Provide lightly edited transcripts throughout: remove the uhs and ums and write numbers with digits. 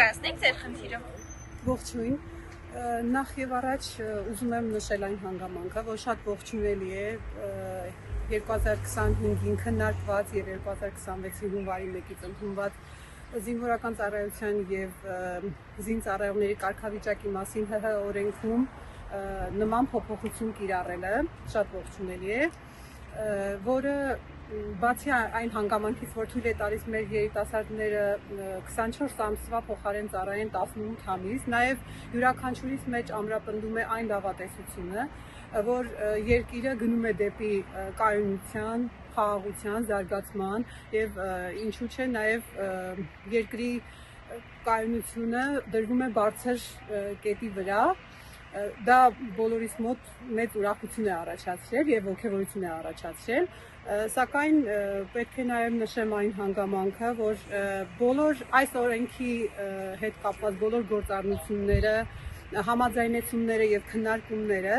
Ներկայացնենք ձեր խնդիրը։ Ողջույն։ Նախ եւ առաջ ուզում եմ նշել այն հանգամանքը, որ շատ ողջունելի է 2025-ին քննարկված եւ 2026-ի հունվարի 1-ից ընդունված զինվորական ծառայության եւ զինծառայողների կարգավիճակի մասին ՀՀ օրենքում նման փոփոխություն կիրառելը շատ ողջունելի է, որը բացի այն հանգամանքից, որ թույլ է տալիս մեր երիտասարդները 24 ամսվա փոխարեն ծառայեն 18 ամիս, նաև յուրաքանչյուրիս մեջ ամրապնդում է այն լավատեսությունը, որ երկիրը գնում է դեպի կայունության, խաղաղության, զարգացման եւ ինչու՞ չէ նաև երկրի կայունությունը դրվում է բարձր կետի վրա։ Դա բոլորիս մոտ մեծ ուրախություն է առաջացրել եւ ողջավորություն է առաջացրել, սակայն պետք է նաեւ նշեմ այն հանգամանքը, որ բոլոր այս օրենքի հետ կապված բոլոր գործառնությունները, համաձայնեցումները եւ քննարկումները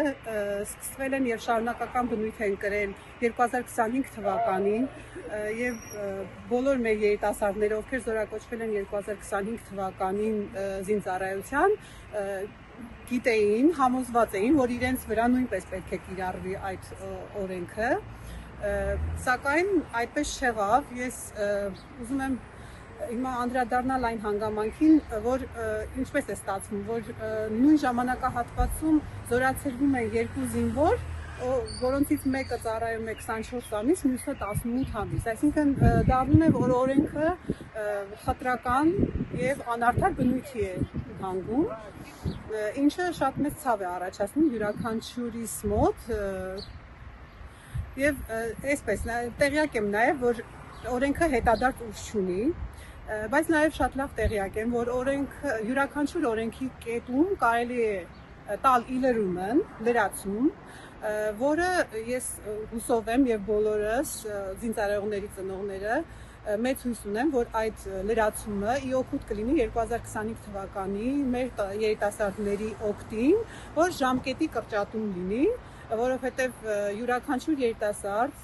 սկսվել են եւ շարունակական բնույթ են կրել 2025 թվականին եւ բոլոր մեր երիտասարդները, ովքեր զորակոչվել են 2025 թվականին զինծառայության, գիտեին, համոզված էին, որ իրենց վրա նույնպես պետք է կիրառվի այդ օրենքը, սակայն այդպես չեղավ։ Ես ուզում եմ հիմա անդրադառնալ այն հանգամանքին, որ ինչպես է ստացվում, որ նույն ժամանակահատվածում զորացրվում են երկու զինվոր, որոնցից մեկը ծառայում է 24 ամիս, մյուսը 18 ամիս, այսինքն դառնում է, որ օրենքը խտրական եւ անարդար բնույթի է հանգում, ինչը շատ մեծ ցավ է առաջացնում յուրաքանչյուրիս մոտ եւ այսպես տեղյակ եմ նաեւ, որ օրենքը հետադարձ ուժ չունի, բայց նաեւ շատ լավ տեղյակ եմ, որ օրենքը յուրաքանչյուր օրենքի կետում կարելի է տալ իլրումն, լրացում, որը ես հուսով եմ եւ բոլորս զինծառայողների ծնողները մեծ հույս ունեմ, որ այդ լրացումը ի օգուտ կլինի 2025 թվականի մեր երիտասարդների օգտին, որ ժամկետի կրճատում լինի, որովհետև յուրաքանչյուր երիտասարդ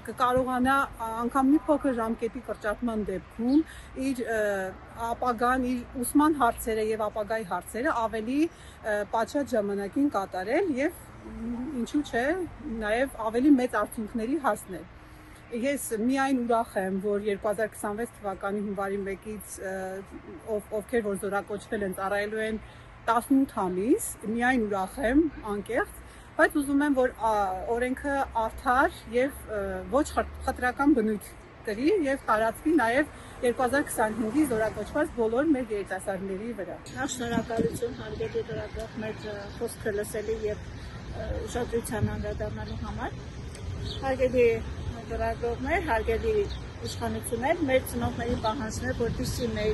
կկարողանա անգամ մի փոքր ժամկետի կրճատման դեպքում իր ապագան, իր ուսման հարցերը եւ ապագայի հարցերը ավելի պատշաճ ժամանակին կատարել եւ ինչու՞ չէ, նաեւ ավելի մեծ արդյունքների հասնել։ Ես միայն ուրախ եմ, որ 2026 թվականի հունվարի 1-ից ովքեր որ զորակոչվել են ծառայելու են 18 ամիս, միայն ուրախ եմ, անկեղծ, բայց ուզում եմ, որ օրենքը արդար եւ ոչ խտրական բնույթ կրի եւ տարածվի նաեւ 2025-ի զորակոչված բոլոր մեր երիտասարդների վրա։ Շնորհակալություն հարգելի լրագրող մեր խոսքը լսելի եւ ուշադրության անդրադառնալու համար։ Հարգելի լրագրողներ, հարգելի իշխանություններ, մեր ծնողների պահանջն է, որպեսզի մեր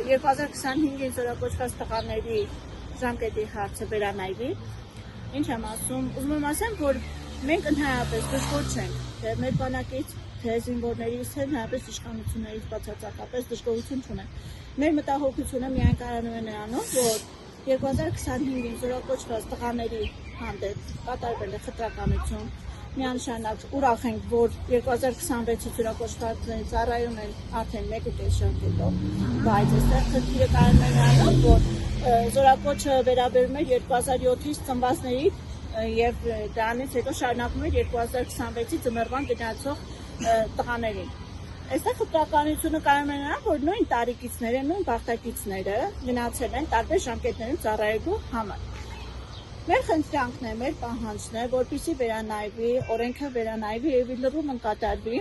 2025-ին զորակոչված տղաների ժամկետի հարցը վերանայվի։ Ինչ եմ ասում, ուզում եմ ասեմ, որ մենք ընդհանրապես դժգոհ չենք, թե մեր բանակից, թե զինվորներից, թե ընդհանրապես իշխանություններից բացարձակապես դժգոհություն չունենք։ Մեր մտահոգությունը միայն կարանում է նրանով, որ 2025-ին զորակոչված տղաների հանդեպ կատարվել է խտրականություն, միանշանակ ուրախ ենք, որ 2026-ից զորակոչվածների ծառայում են արդեն 1.5 ժամկետով, բայց այստեղ խնդիրը կարում է նրանով, որ զորակոչը վերաբերում է 2007-ից ծնվածների եւ դրանից հետո շարունակում է 2026-ի ձմեռվան գնացող տղաներին։ Այստեղ խտրականությունը կարում է նրան, որ նույն տարեկիցները, նույն բախտակիցները գնացել են տարբեր ժամկետներում ծառայելու համար։ Մեր խնդրանքն է, մեր պահանջն է, որպեսզի վերանայվի, օրենքը վերանայվի եւ լրումն կատարվի,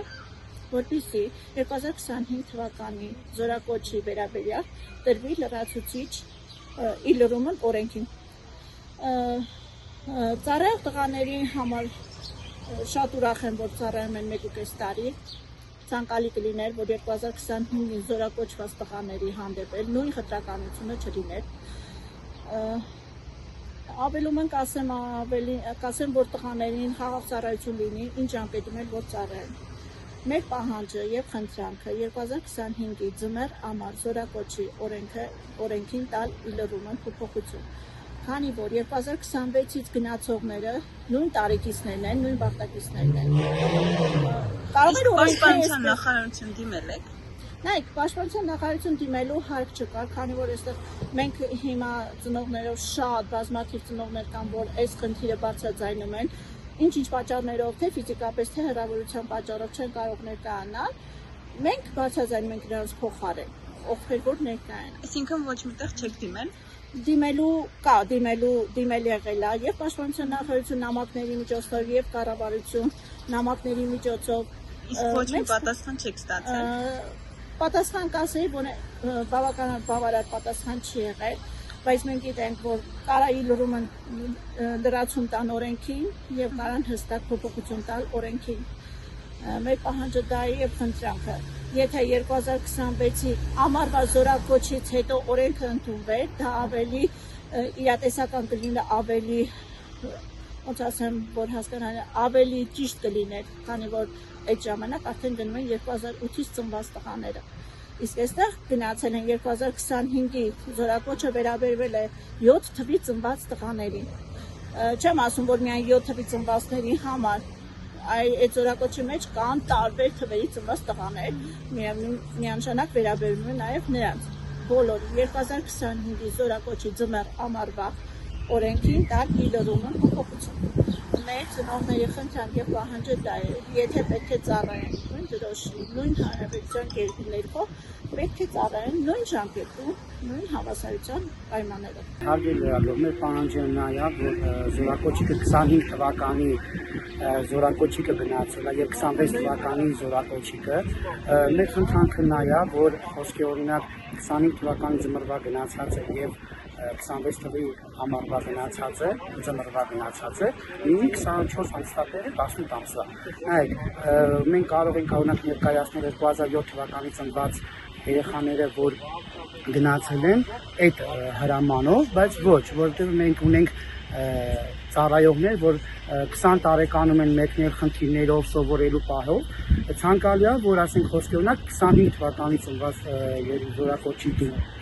որպեսզի 2025 թվականի զորակոչի վերաբերյալ տրվի լրացուցիչ իլրումն օրենքին։ Ծառայող տղաների համար շատ ուրախ եմ, որ ծառայում են 1.5 տարի։ Ցանկալի կլիներ, որ 2025-ին զորակոչված տղաների հանդեպ էլ նույն խտրականությունը չլիներ։ Ավելում ենք կասեմ, որ տղաներին խաղաղ ծառայություն լինի, ինչ ժամկետում էլ որ ծառայեն։ Մեր պահանջը եւ խնդրանքը 2025-ի ձմեռ ամառ զորակոչի օրենքին տալ իլրումն փոփոխություն։ Քանի որ 2026-ից գնացողները նույն տարեկիցներն են, նույն բախտակիցներն են։ Կարող է պաշտպանության նախարարություն դիմել եք։ Նայեք, պաշտպանության նախարարություն դիմելու հարկ չկա, քանի որ այստեղ մենք հիմա ծնողներով շատ բազմաթիվ ծնողներ կան, որ այս խնդիրը բարձրաձայնում են, ինչ-ինչ պատճառներով, թե ֆիզիկապես, թե հեռավորության պատճառով չեն կարող ներկայանալ, մենք բարձրաձայնում ենք նրանց փոխարեն, ովքեր որ ներկա են։ Այսինքն ոչ միտեղ չեք դիմել։ Դիմել եղել է եւ պաշտպանության նախարարություն նամակների միջոցով եւ կառավարություն նամակների միջոցով Իսկ ոչ մի պատասխան չեք ստացել։ Պատասխան կասեի, որ բավականին բավարար պատասխան չի եղել, բայց մենք գիտենք, որ կարայի լրումը լրացում տան օրենքին եւ կարան հստակ փոփոխություն տալ օրենքին։ Մեր պահանջը դա է եւ խնդրանքը։ Եթե 2026-ի ամառվա զորակոչից հետո օրենքը ընդունվեր, դա ավելի իրատեսական կլինի, ավելի ոնց ասեմ, որ հասկանալի ավելի ճիշտ կլիներ, քանի որ այդ ժամանակ արդեն գնում են 2008-ից ծնված տղաները։ Իսկ այստեղ գնացել են 2025-ի զորակոչը վերաբերվել է 7 թվի ծնված տղաներին։ Չեմ ասում, որ միայն 7 թվի ծնվածների համար, այդ զորակոչի մեջ կան տարբեր թվերի ծնված տղաներ, միանշանակ վերաբերվում է նաև նրանց։ Բոլոր 2025-ի զորակոչի ձմեռ ամառվա օրենքին տալ իլրումը փոփոխություն։ Մեր ծնողների խնդրանք եւ պահանջը դա է, եթե պետք է ծառայեն նույն դրոշի, նույն հանրապետության կերպներով, պետք է ծառայեն նույն ժամկետում, նույն հավասարության պայմաններով։ Հարգելի լրագրողներ, պահանջը նա է, որ զորակոչիկը 25 թվականի զորակոչիկը գնացել է եւ 26 թվականի զորակոչիկը մեր խնդրանքը նա է, որ խոսքի օրինակ 25 թվականի ձմռվա գնացած է եւ 26 թվի ամառվա գնացած է, ձմռվա գնացած է, լինի 24 ամսվա 18 ամսվա։ Նայեք, մենք կարող ենք օրինակ ներկայացնել 2007 թվականի ծնված երեխաները, որ գնացել են այդ հրամանով, բայց ոչ, որովհետև մենք ունենք ծառայողներ, որ 20 տարեկանում են մեկնել խնդիրներով սովորելու պահով, ցանկալի է, որ ասենք խոսքի օրինակ 25 թվականի ծնված զորակոչի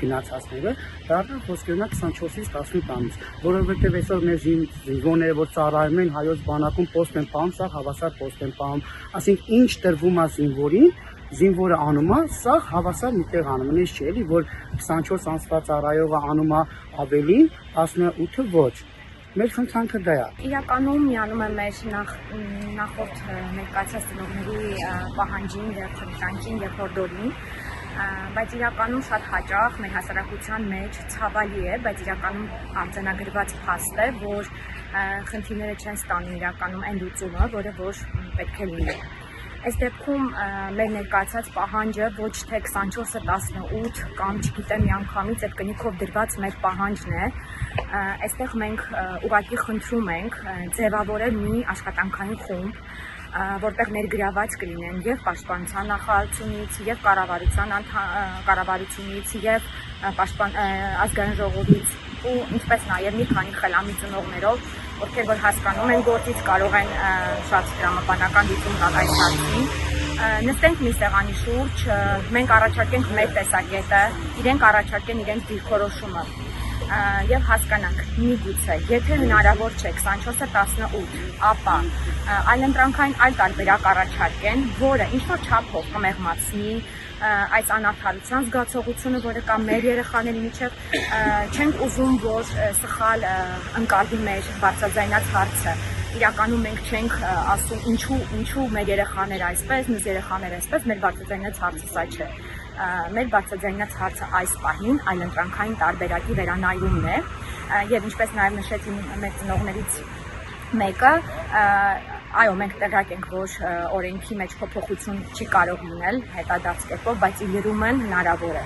գնացածները դառնան խոսքի օրինակ 24-ից 18 ամիս, որովհետև այսօր մեր զինվորները, որ ծառայում են հայոց բանակում post են պահում, սա հավասար post են պահում, ասենք ինչ տրվում է զինվորին, զինվորը անում է, սա հավասար մի տեղ անում է, չէ՞ էլի, որ 24 ամսվա ծառայողը անում է ավելին, 18-ը ոչ։ Մեր խնդրանքը դա է։ Իրականում միանում է մեր նախորդ ներկայացած ծնողների պահանջին եւ խնդրանքին եւ հորդորին, բայց իրականում շատ հաճախ մեր հասարակության մեջ ցավալի է, բայց իրականում արձանագրված փաստ է, որ խնդիրները չեն ստանում իրականում այն լուծումը, որը որ պետք է լինի։ Այս դեպքում մեր ներկայացած պահանջը ոչ թե 24-ը 18 կամ չգիտեմ միանգամից այդ կնիքով դրված մեր պահանջն է, այստեղ մենք ուղղակի խնդրում ենք ձևավորել մի աշխատանքային խումբ, որտեղ ներգրաված կլինեն եւ պաշտպանության նախարարությունից, եւ կառավարությունից, եւ ազգային ժողովից ու ինչպես նաեւ մի քանի խելամի ծնողներով, ովքեր որ հասկանում են գործից, կարող են շատ դրամաբանական դիտում տալ այս հարցին։ Նստենք մի սեղանի շուրջ, մենք առաջարկենք մեր տեսակետը, իրենք առաջարկեն իրենց դիրքորոշումը եւ հասկանանք միգուցե եթե հնարավոր չէ 24-ը 18, ապա այլընտրանքային այլ տարբերակ առաջարկեն, որը ինչ-որ չափով կմեղմացնի այս անարդարության զգացողությունը, որը կա մեր երեխաների միջև, չենք ուզում, որ սխալ ընկալվի մեր բարձրաձայնած հարցը։ Իրականում մենք չենք ասում ինչու մեր երեխաները այսպես, մյուս երեխաները այսպես, մեր բարձրաձայնած հարցը սա չէ։ Մեր բարձրաձայնած հարցը այս պահին այլընտրանքային տարբերակի վերանայումն է եւ ինչպես նաեւ նշեց մեր ծնողներից մեկը, այո, մենք տեղյակ ենք, որ օրենքի մեջ փոփոխություն չի կարող լինել հետադարձ կերպով, բայց իլրումն հնարավոր է։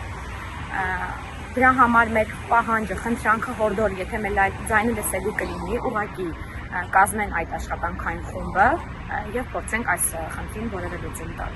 Դրա համար մեր պահանջը, խնդրանքը հորդոր, եթե մեր ձայնը լսելի կլինի, ուղղակի կազմեն այդ աշխատանքային խումբը եւ փորձենք այս խնդրին որևէ լուծում տալ։